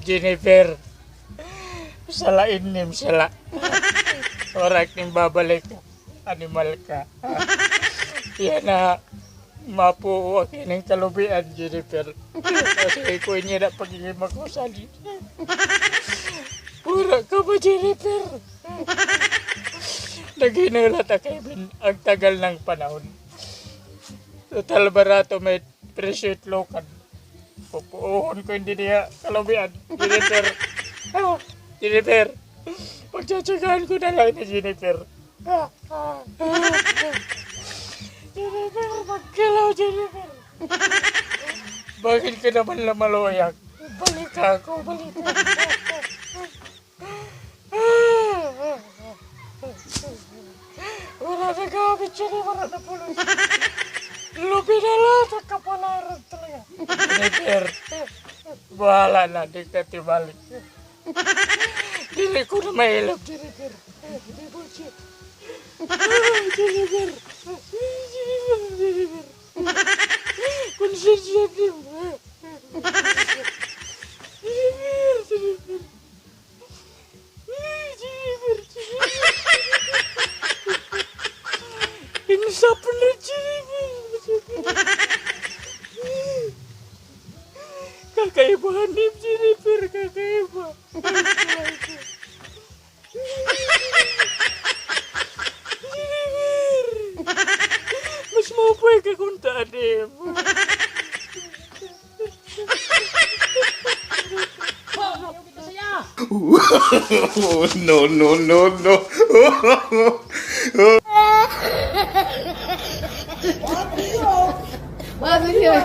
Jennifer, salain nim sala. Orak nim babalik ka. Animal ka. Yan na mapuo ang ining kalubian, Jennifer. Kasi ko niya na pagiging makusali. Pura ka ba, Jennifer? Naghinulat kay Ben ang tagal ng panahon. Total barato may presyo itlokan. Pupuuhon ko hindi niya kalubian. Jennifer. Jennifer. Pagtsatsagaan ko na lang ni Jennifer. Jennifer, magkilaw, Jennifer. Bakit ka naman lumaloyak? Balik ako, balik ako. Wala na gamit siya ni wala na pulos. Lubi na lahat ang kapalaran talaga. Jennifer, bahala na, di ka tibalik. Dili ko na mahilap, Jennifer. Di bullshit. Jennifer. Jennifer. Konsensya din. Jennifer. Jennifer. Insap na, Jennifer. Kakaibahan ni Jennifer, kakaiba. Jennifer. Mas maupay ka kung tanim. No, no, no, no. Bakit yun?